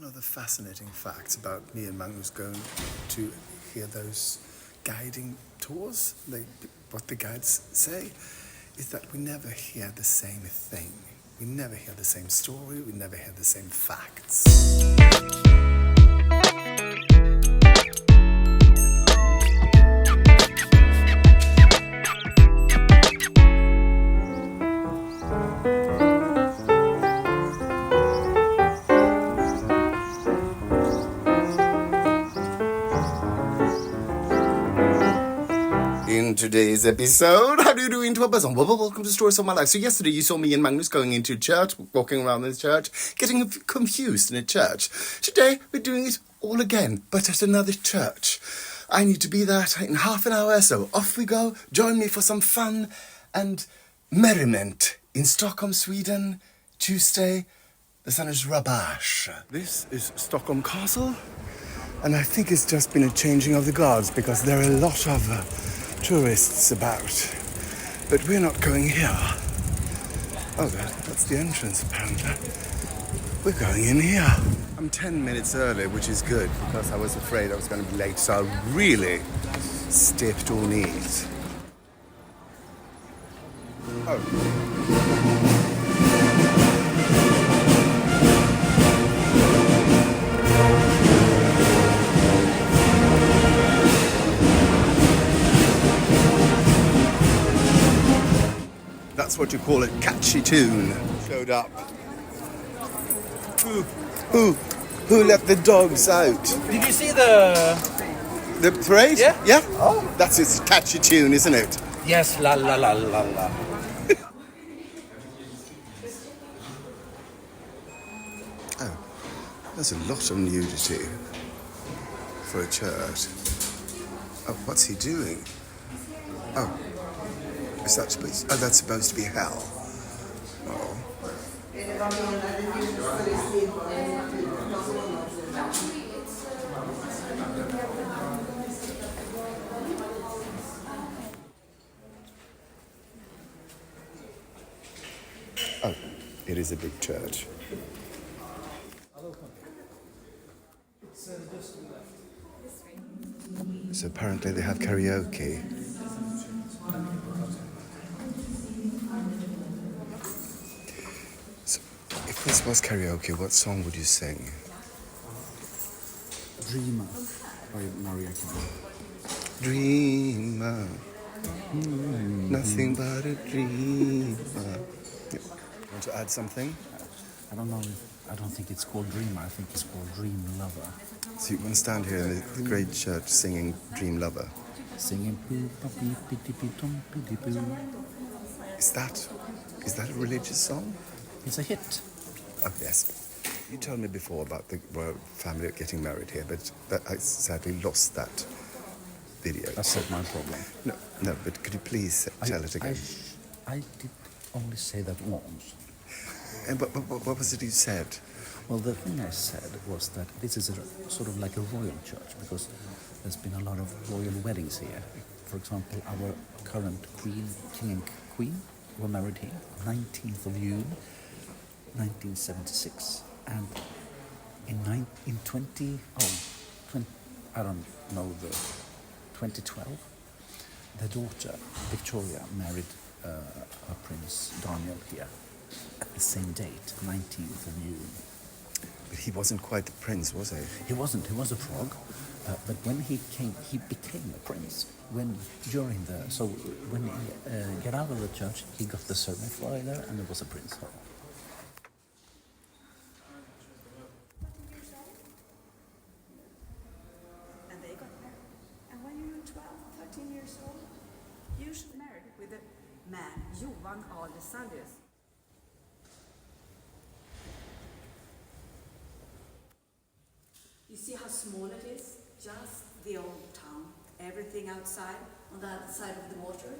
One of the fascinating facts about me and Magnus going to hear those guiding tours, what the guides say, is that we never hear the same thing. We never hear the same story, we never hear the same facts. In today's episode, how do you do into a buzz on? Welcome to Stories of My Life. So yesterday you saw me and Magnus going into church, walking around the church, getting confused in a church. Today we're doing it all again, but at another church. I need to be there in half an hour, so off we go. Join me for some fun and merriment in Stockholm, Sweden, Tuesday. The sun is rubbish. This is Stockholm Castle, and I think it's just been a changing of the guards because there are a lot of tourists about, but we're not going here. Oh, that's the entrance apparently. We're going in here. I'm 10 minutes early, which is good because I was afraid I was going to be late, so I really stepped all neat. That's what you call a catchy tune. Showed up. Who let the dogs out? Did you see the parade? Yeah. Yeah? Oh. That's its catchy tune, isn't it? Yes, la la la la la. Oh, there's a lot of nudity for a church. Oh, what's he doing? Oh. Is that supposed? Oh, that's supposed to be hell. Oh. Oh, it is a big church. So apparently they have karaoke. If this was karaoke, what song would you sing? Dreamer by Maria Carey. Dreamer, nothing but a dreamer. Yeah. Want to add something? I don't know. I don't think it's called Dreamer. I think it's called Dream Lover. So you want to stand here in the great church singing Dream Lover? Singing poo pee pee pee tum pee poo. Is that a religious song? It's a hit. Oh, yes. You told me before about the royal family getting married here, but I sadly lost that video. That's not my problem. No, but could you please tell it again? I did only say that once. And what was it you said? Well, the thing I said was that this is a sort of like a royal church because there's been a lot of royal weddings here. For example, our current king and queen were married here, 19th of June, 1976, and in 2012, the daughter Victoria married her Prince Daniel here at the same date, 19th of June. But he wasn't quite the prince, was he? He wasn't. He was a frog, but when he came, he became a prince. When he got out of the church, he got the certificate there, and it was a prince. You see how small it is? Just the old town. Everything outside, on the other side of the water.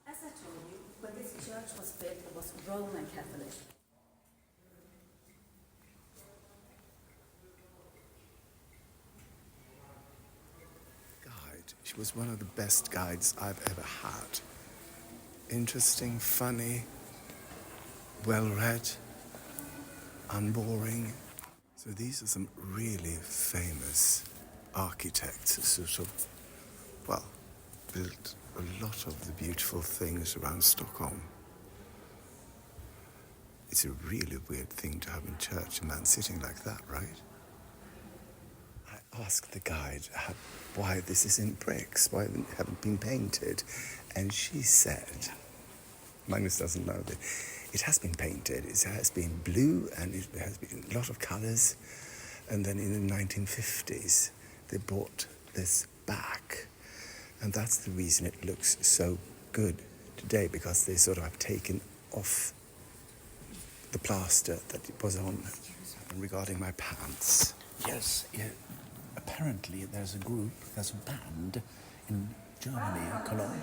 As I told you, when this church was built, it was Roman Catholic. Guide. She was one of the best guides I've ever had. Interesting, funny, well-read, unboring. So these are some really famous architects who sort of, well, built a lot of the beautiful things around Stockholm. It's a really weird thing to have in church, a man sitting like that, right? I asked the guide why this is in bricks, why it haven't been painted, and she said, Magnus doesn't know that it has been painted. It has been blue and it has been a lot of colours. And then in the 1950s, they brought this back. And that's the reason it looks so good today, because they sort of have taken off the plaster that it was on. Regarding my pants. Yes, yeah. Apparently there's a band in Germany, Cologne.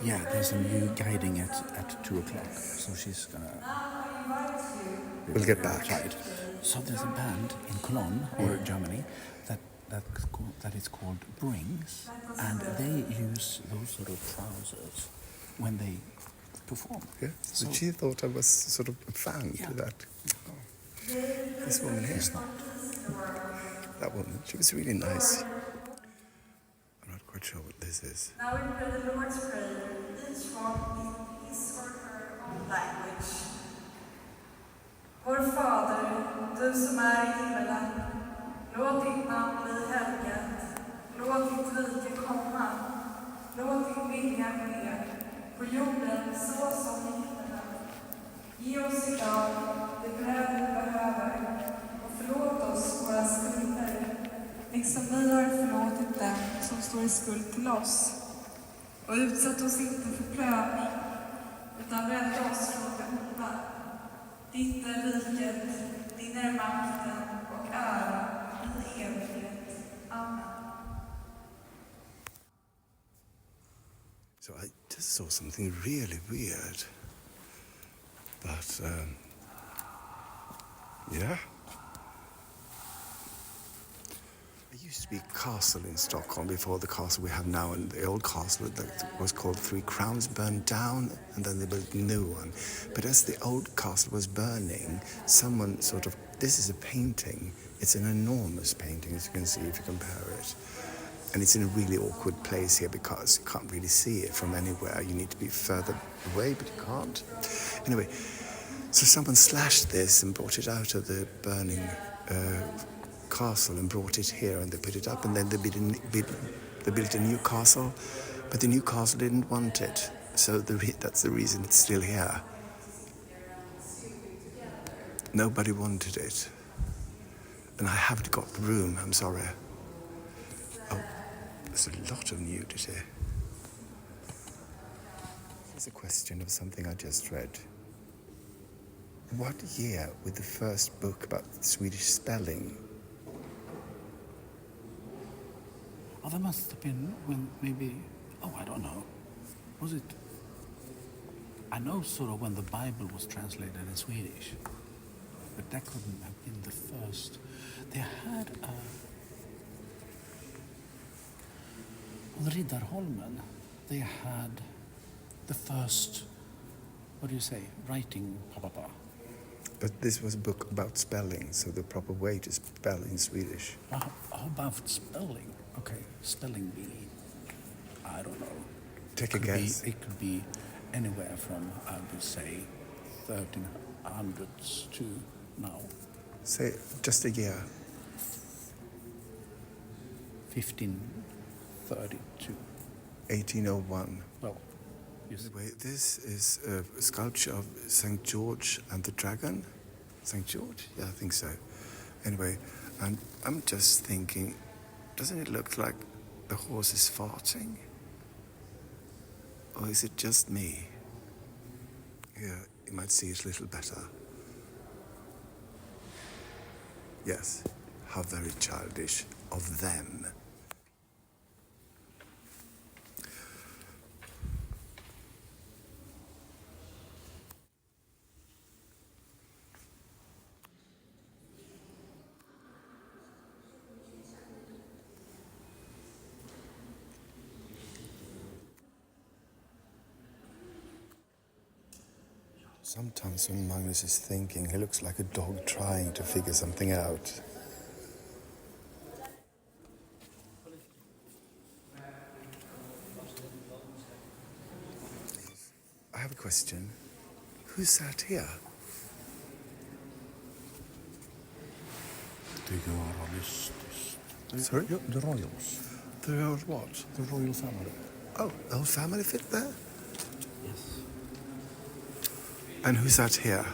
Yeah, there's a new guiding at 2 o'clock, so she's gonna... We'll get back. Right. So there's a band in Cologne, or Germany, that is called Brings, and they use those sort of trousers when they perform. Yeah, so she thought I was sort of a fan to that. Oh. This woman here. It's not. That woman, she was really nice. I'm not quite sure what this is. Now we pray the Lord's Prayer, each one in his or her own language. Vår Fader, du som är i himmelen, låt ditt namn bli helgat, låt ditt rike komma, låt din vilja ske, på jorden så som i himmelen. Ge oss idag det bröd vi behöver, och förlåt oss våra skulder, liksom vi har förlåtit dem som står i skuld till oss. Och utsätt oss inte för prövning, utan rädda oss från det onda. Ditt är riket, din är makten och ära i evighet. Amen. So I just saw something really weird. But, yeah. There used to be a castle in Stockholm before the castle we have now, and the old castle that was called Three Crowns burned down, and then they built a new one. But as the old castle was burning, someone sort of, this is a painting, it's an enormous painting, as you can see if you compare it. And it's in a really awkward place here because you can't really see it from anywhere. You need to be further away, but you can't. Anyway, so someone slashed this and brought it out of the burning castle and brought it here, and they put it up, and then they built a new castle, but the new castle didn't want it. So that's the reason it's still here. Nobody wanted it. And I haven't got room, I'm sorry. Oh, there's a lot of nudity. Here's a question of something I just read. What year was the first book about Swedish spelling? Oh, that must have been when maybe... Oh, I don't know. Was it... I know sort of when the Bible was translated in Swedish. But that couldn't have been the first. They had on Riddarholmen, they had the first, what do you say, writing, papa. But this was a book about spelling, so the proper way to spell in Swedish. How about spelling? Okay, spelling bee. I don't know. Take a guess. It could be anywhere from, I would say, 1300s to now. Say just a year. 1532. 1801. Well, yes. Anyway, this is a sculpture of St. George and the Dragon. St. George? Yeah, I think so. Anyway, and I'm just thinking, doesn't it look like the horse is farting? Or is it just me? Here, you might see it a little better. Yes, how very childish of them. Sometimes when Magnus is thinking, he looks like a dog trying to figure something out. I have a question. Who sat here? The royalists. Sorry? The royals. The royal what? The royal family. Oh, the whole family fit there? Yes. And who sat here?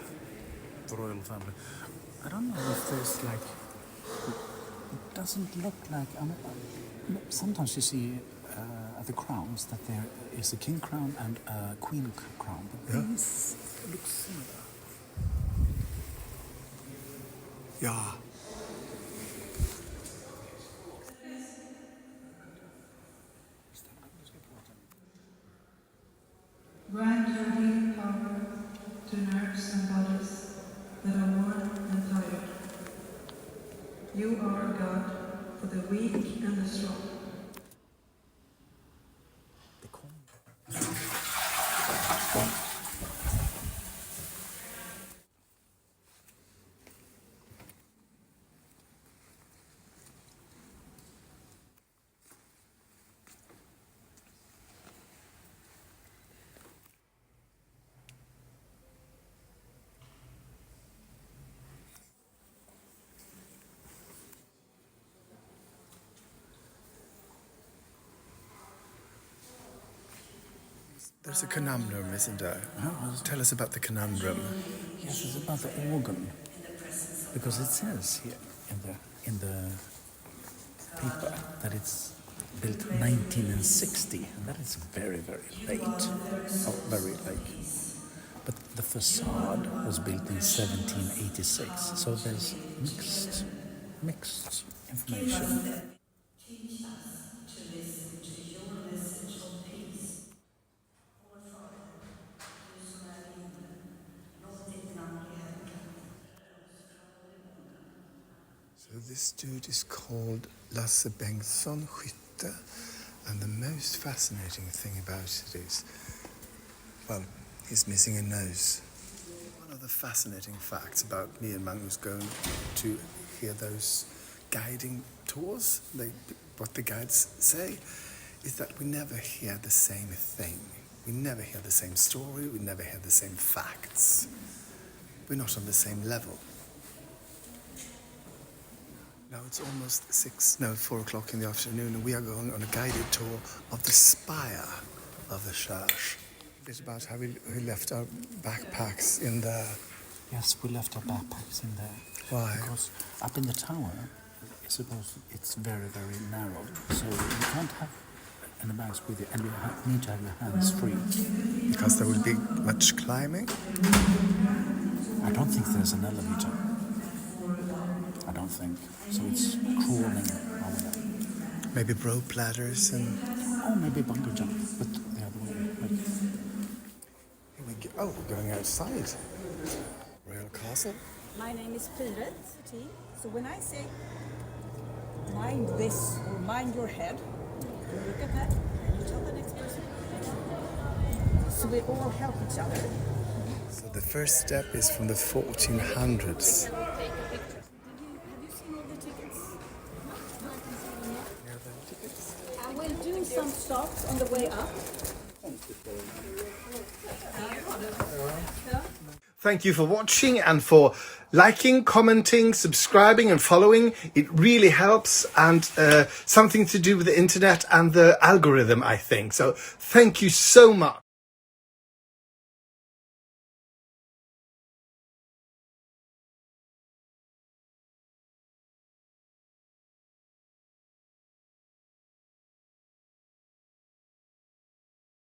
The royal family. I don't know if there's like... It doesn't look like... sometimes you see at the crowns that there is a king crown and a queen crown. But these look similar. Yeah. Grant your healing power to nerves and bodies that are worn and tired. You are a God for the weak and the strong. There's a conundrum, isn't there? Tell us about the conundrum. Yes, it's about the organ. Because it says here in the paper that it's built 1960, and that is very, very late. Oh, very late. But the facade was built in 1786, so there's mixed information. So this dude is called Lasse Bengtsson Skytte, and the most fascinating thing about it is, well, he's missing a nose. One of the fascinating facts about me and Magnus going to hear those guiding tours, what the guides say, is that we never hear the same thing. We never hear the same story, we never hear the same facts. We're not on the same level. Now it's almost 4 o'clock in the afternoon, and we are going on a guided tour of the spire of the church. A bit about how we left our backpacks in there. Yes, we left our backpacks in there. Why? Because up in the tower, it's very, very narrow, so you can't have any bags with you, and you need to have your hands free. Because there will be much climbing? I don't think there's an elevator. I don't think. So it's crawling over there. Maybe rope ladders and... Oh, maybe bungee jump, but the other way. Like... Here we go. Oh, we're going outside. Royal Castle. My name is Pyret. So when I say mind this or mind your head, you look at that and you tell the next person. So we all help each other. So the first step is from the 1400s. We'll do some stops on the way up. Thank you for watching and for liking, commenting, subscribing and following. It really helps, and something to do with the internet and the algorithm, I think. So thank you so much.